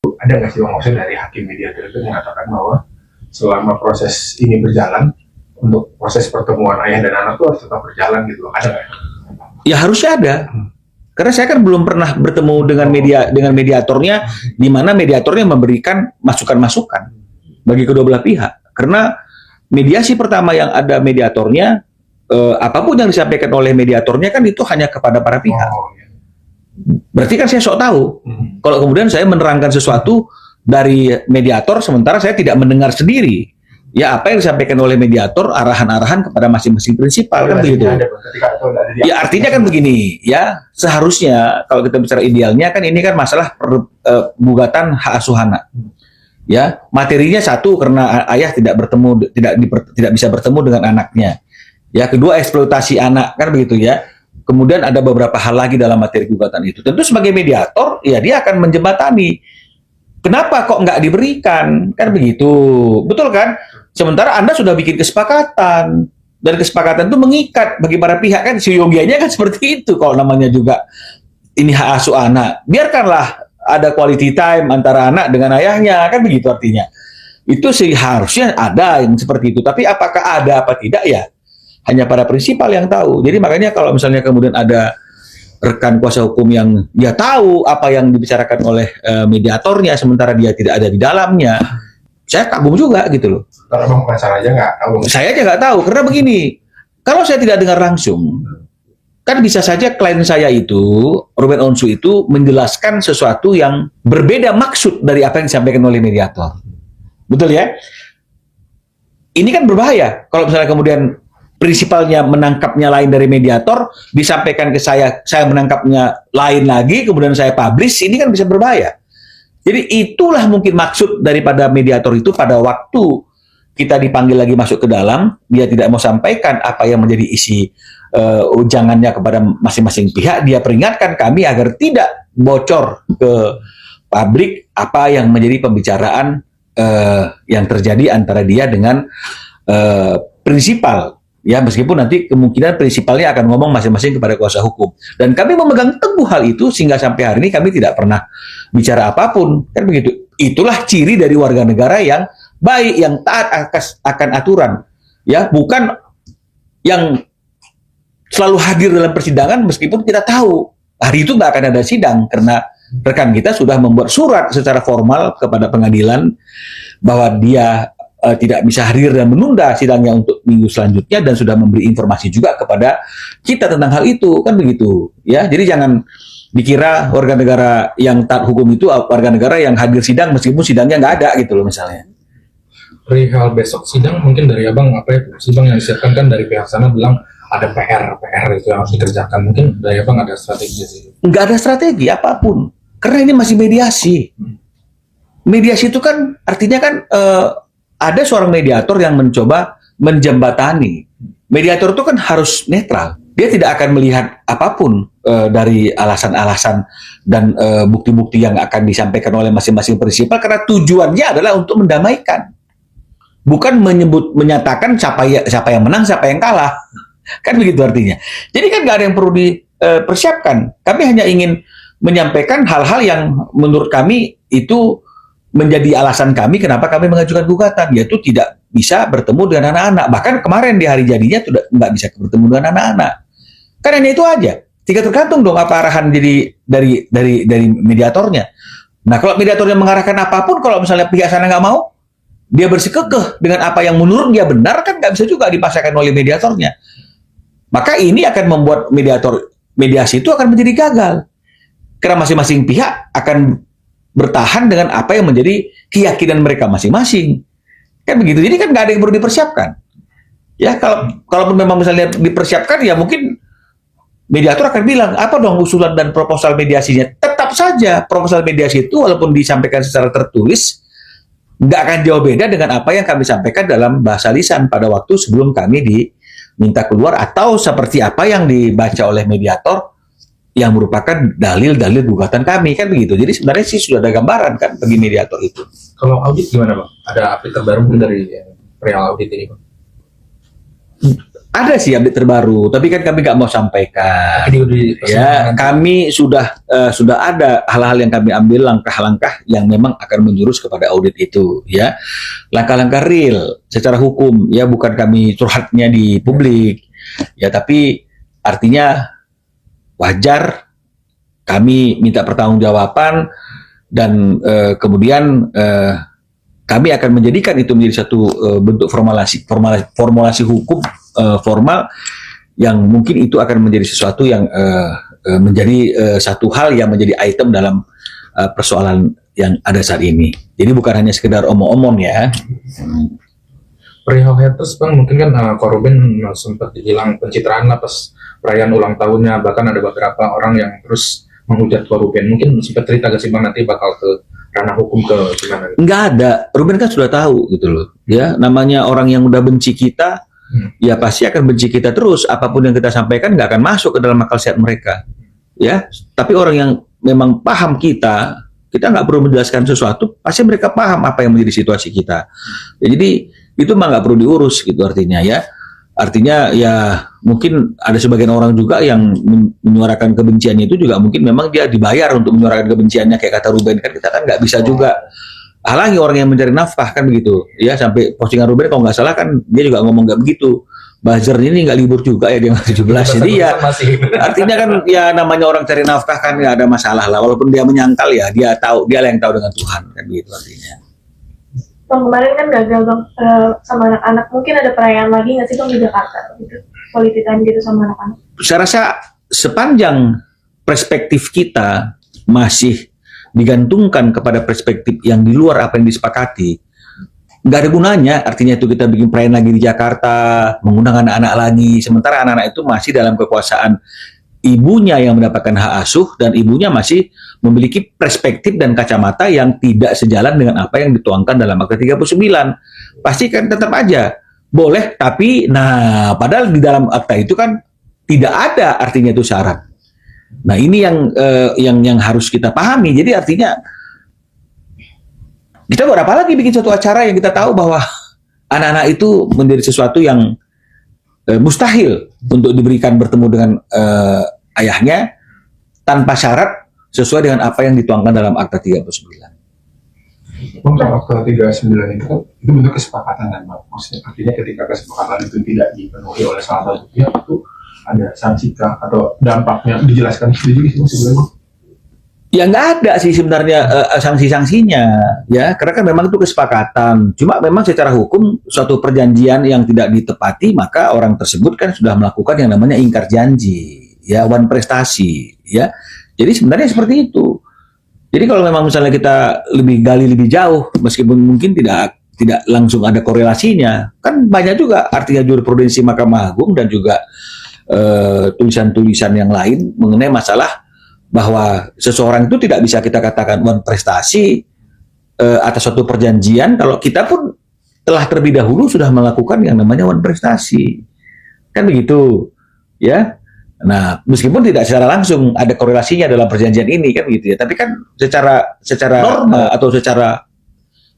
Ada nggak sih Bang, maksud dari hakim mediator itu mengatakan bahwa selama proses ini berjalan, untuk proses pertemuan ayah dan anak itu harus tetap berjalan gitu, ada nggak? Ya harusnya ada. Karena saya kan belum pernah bertemu dengan mediatornya, di mana mediatornya memberikan masukan-masukan bagi kedua belah pihak. Karena mediasi pertama yang ada mediatornya, apapun yang disampaikan oleh mediatornya kan itu hanya kepada para pihak. Berarti kan saya sok tahu. Kalau kemudian saya menerangkan sesuatu dari mediator, sementara saya tidak mendengar sendiri. Ya apa yang disampaikan oleh mediator, arahan-arahan kepada masing-masing prinsipal kan begitu. Ya artinya kan begini, ya seharusnya kalau kita bicara idealnya kan ini kan masalah gugatan hak asuh anak. Ya materinya satu karena ayah tidak bisa bertemu dengan anaknya. Ya kedua eksploitasi anak kan begitu ya. Kemudian ada beberapa hal lagi dalam materi gugatan itu. Tentu sebagai mediator, ya dia akan menjembatani. Kenapa kok nggak diberikan? Kan begitu. Betul kan? Sementara Anda sudah bikin kesepakatan. Dan kesepakatan itu mengikat bagi para pihak kan. Seyogianya kan seperti itu. Kalau namanya juga ini hak asuh anak. Biarkanlah ada quality time antara anak dengan ayahnya. Kan begitu artinya. Itu sih harusnya ada yang seperti itu. Tapi apakah ada apa tidak ya? Hanya para prinsipal yang tahu. Jadi makanya kalau misalnya kemudian ada rekan kuasa hukum yang dia tahu apa yang dibicarakan oleh mediatornya, sementara dia tidak ada di dalamnya, saya kagum juga gitu loh. Kalau Bang bukan salah aja nggak tahu. Saya aja nggak tahu, karena begini, kalau saya tidak dengar langsung, kan bisa saja klien saya itu, Ruben Onsu itu, menjelaskan sesuatu yang berbeda maksud dari apa yang disampaikan oleh mediator. Betul ya? Ini kan berbahaya, kalau misalnya kemudian prinsipalnya menangkapnya lain dari mediator, disampaikan ke saya menangkapnya lain lagi, kemudian saya publish, ini kan bisa berbahaya. Jadi itulah mungkin maksud daripada mediator itu pada waktu kita dipanggil lagi masuk ke dalam, dia tidak mau sampaikan apa yang menjadi isi ujangannya kepada masing-masing pihak, dia peringatkan kami agar tidak bocor ke publik apa yang menjadi pembicaraan yang terjadi antara dia dengan prinsipal. Ya, meskipun nanti kemungkinan prinsipalnya akan ngomong masing-masing kepada kuasa hukum. Dan kami memegang teguh hal itu sehingga sampai hari ini kami tidak pernah bicara apapun. Kan begitu. Itulah ciri dari warga negara yang baik, yang taat akan aturan. Ya, bukan yang selalu hadir dalam persidangan meskipun kita tahu hari itu nggak akan ada sidang karena rekan kita sudah membuat surat secara formal kepada pengadilan bahwa dia tidak bisa hadir dan menunda sidangnya untuk minggu selanjutnya dan sudah memberi informasi juga kepada kita tentang hal itu, kan begitu ya. Jadi jangan dikira warga negara yang taat hukum itu warga negara yang hadir sidang meskipun sidangnya nggak ada gitu loh misalnya. Perihal besok sidang mungkin dari Abang apa ya, sidang yang disiapkan kan dari pihak sana bilang ada PR itu yang harus dikerjakan, mungkin dari Abang ada strategi sih? Nggak ada strategi apapun karena ini masih mediasi. Mediasi itu kan artinya kan ada seorang mediator yang mencoba menjembatani. Mediator itu kan harus netral. Dia tidak akan melihat apapun dari alasan-alasan dan bukti-bukti yang akan disampaikan oleh masing-masing prinsipal karena tujuannya adalah untuk mendamaikan. Bukan menyatakan siapa yang menang, siapa yang kalah. Kan begitu artinya. Jadi kan nggak ada yang perlu dipersiapkan. Kami hanya ingin menyampaikan hal-hal yang menurut kami itu menjadi alasan kami kenapa kami mengajukan gugatan, yaitu tidak bisa bertemu dengan anak-anak. Bahkan kemarin di hari jadinya sudah nggak bisa bertemu dengan anak-anak. Kan hanya itu aja. Tinggal tergantung dong apa arahan dari mediatornya. Nah kalau mediatornya mengarahkan apapun, kalau misalnya pihak sana nggak mau, dia bersikukuh dengan apa yang menurut dia benar, kan nggak bisa juga dipaksakan oleh mediatornya. Maka ini akan membuat mediasi itu akan menjadi gagal. Karena masing-masing pihak akan bertahan dengan apa yang menjadi keyakinan mereka masing-masing. Kan begitu. Jadi kan nggak ada yang perlu dipersiapkan. Ya kalau memang misalnya dipersiapkan, ya mungkin mediator akan bilang, apa dong usulan dan proposal mediasinya? Tetap saja proposal mediasi itu walaupun disampaikan secara tertulis, nggak akan jauh beda dengan apa yang kami sampaikan dalam bahasa lisan pada waktu sebelum kami diminta keluar, atau seperti apa yang dibaca oleh mediator yang merupakan dalil-dalil gugatan kami, kan begitu. Jadi sebenarnya sih sudah ada gambaran kan bagi mediator itu. Kalau audit gimana Bang? Ada update terbaru dari perihal audit ini Bang? Ada sih update terbaru, tapi kan kami nggak mau sampaikan. Di Ya, kami sudah ada hal-hal yang kami ambil, langkah-langkah yang memang akan menjurus kepada audit itu, ya. Langkah-langkah real secara hukum, ya, bukan kami curhatnya di publik, ya, tapi artinya wajar kami minta pertanggungjawaban dan kemudian kami akan menjadikan itu menjadi satu bentuk formulasi hukum formal yang mungkin itu akan menjadi sesuatu yang menjadi satu hal yang menjadi item dalam persoalan yang ada saat ini. Jadi bukan hanya sekedar omong-omong, ya. perihal haters bang, mungkin kan Korben sempat dibilang pencitraan lah pas perayaan ulang tahunnya, bahkan ada beberapa orang yang terus menghujat Korben. Mungkin sempat cerita gak sih bang nanti bakal ke ranah hukum ke gimana? Nggak ada. Ruben kan sudah tahu gitu loh. Ya, namanya orang yang udah benci kita, ya pasti akan benci kita terus. Apapun yang kita sampaikan nggak akan masuk ke dalam akal sehat mereka. Ya, tapi orang yang memang paham kita nggak perlu menjelaskan sesuatu, pasti mereka paham apa yang menjadi situasi kita. Ya, jadi itu mah nggak perlu diurus gitu artinya, ya. Artinya ya mungkin ada sebagian orang juga yang menyuarakan kebenciannya itu juga mungkin memang dia dibayar untuk menyuarakan kebenciannya, kayak kata Ruben, kan kita kan nggak bisa juga halangi orang yang mencari nafkah, kan begitu, ya. Sampai postingan Ruben kalau nggak salah kan dia juga ngomong nggak begitu, buzzer ini nggak libur juga ya, dia 17, jadi ya artinya kan ya namanya orang cari nafkah kan nggak ada masalah lah, walaupun dia menyangkal ya dia tahu, dia yang tahu dengan Tuhan, kan begitu artinya. Bang, kemarin kan gagal bang sama anak-anak, mungkin ada perayaan lagi nggak sih bang di Jakarta gitu, quality time gitu sama anak-anak? Saya rasa sepanjang perspektif kita masih digantungkan kepada perspektif yang di luar apa yang disepakati, nggak ada gunanya. Artinya itu kita bikin perayaan lagi di Jakarta, mengundang anak-anak lagi, sementara anak-anak itu masih dalam kekuasaan ibunya yang mendapatkan hak asuh, dan ibunya masih memiliki perspektif dan kacamata yang tidak sejalan dengan apa yang dituangkan dalam Akta 39. Pasti kan tetap aja boleh, tapi nah padahal di dalam akta itu kan tidak ada artinya itu syarat. Nah, ini yang harus kita pahami. Jadi artinya kita buat apa lagi bikin suatu acara yang kita tahu bahwa anak-anak itu menjadi sesuatu yang mustahil untuk diberikan bertemu dengan ayahnya tanpa syarat sesuai dengan apa yang dituangkan dalam Akta 39. Bang, kalau Akta 39 itu kan itu bentuk kesepakatan kan, Bang. Maksudnya artinya ketika kesepakatan itu tidak dipenuhi oleh salah satu pihak, itu ada sanksi kah atau dampaknya dijelaskan sendiri sih sebenarnya? Ya nggak ada sih sebenarnya sanksi-sanksinya, ya, karena kan memang itu kesepakatan. Cuma memang secara hukum suatu perjanjian yang tidak ditepati, maka orang tersebut kan sudah melakukan yang namanya ingkar janji, ya, wan prestasi, ya. Jadi sebenarnya seperti itu. Jadi kalau memang misalnya kita lebih gali lebih jauh, meskipun mungkin tidak langsung ada korelasinya, kan banyak juga artinya jurisprudensi Mahkamah Agung dan juga tulisan-tulisan yang lain mengenai masalah bahwa seseorang itu tidak bisa kita katakan wan prestasi atas suatu perjanjian kalau kita pun telah terlebih dahulu sudah melakukan yang namanya wan prestasi, kan begitu, ya. Nah, meskipun tidak secara langsung ada korelasinya dalam perjanjian ini, kan gitu ya, tapi kan secara norma atau secara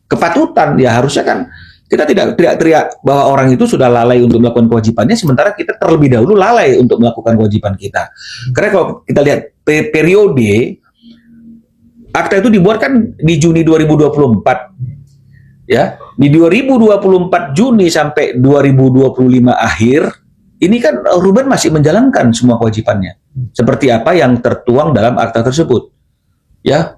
kepatutan ya harusnya kan kita tidak teriak bahwa orang itu sudah lalai untuk melakukan kewajibannya, sementara kita terlebih dahulu lalai untuk melakukan kewajiban kita. Karena kalau kita lihat periode akta itu dibuat kan di Juni 2024, ya, di 2024 Juni sampai 2025 akhir. Ini kan Ruben masih menjalankan semua kewajibannya seperti apa yang tertuang dalam akta tersebut, ya.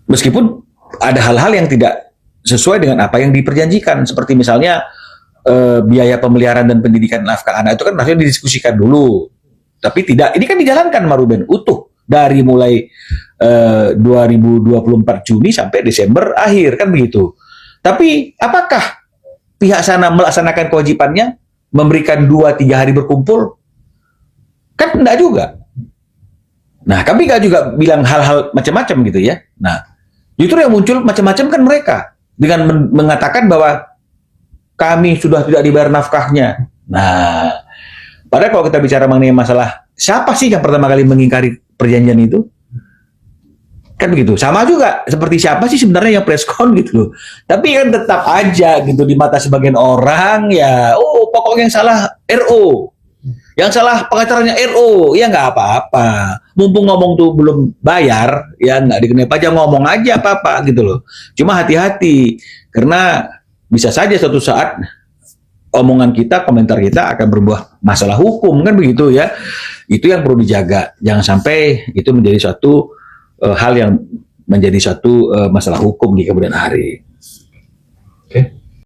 Meskipun ada hal-hal yang tidak sesuai dengan apa yang diperjanjikan, seperti misalnya biaya pemeliharaan dan pendidikan nafkah anak itu kan harusnya didiskusikan dulu, tapi tidak. Ini kan dijalankan sama Ruben utuh dari mulai 2024 Juni sampai Desember akhir, kan begitu. Tapi apakah pihak sana melaksanakan kewajibannya? Memberikan 2-3 hari berkumpul? Kan enggak juga. Nah, kami enggak juga bilang hal-hal macam-macam gitu ya. Nah, justru yang muncul macam-macam kan mereka dengan mengatakan bahwa kami sudah tidak dibayar nafkahnya. Nah, padahal kalau kita bicara mengenai masalah siapa sih yang pertama kali mengingkari perjanjian itu? Kan begitu. Sama juga seperti siapa sih sebenarnya yang preskon gitu loh. Tapi kan tetap aja gitu di mata sebagian orang ya, oh pokoknya yang salah RO. Yang salah pengacaranya RO, ya nggak apa-apa. Mumpung ngomong tuh belum bayar, ya nggak dikenai pajak, ngomong aja apa-apa gitu loh. Cuma hati-hati, karena bisa saja suatu saat omongan kita, komentar kita akan berbuah masalah hukum, kan begitu ya. Itu yang perlu dijaga. Jangan sampai itu menjadi suatu hal yang menjadi suatu masalah hukum di kemudian hari.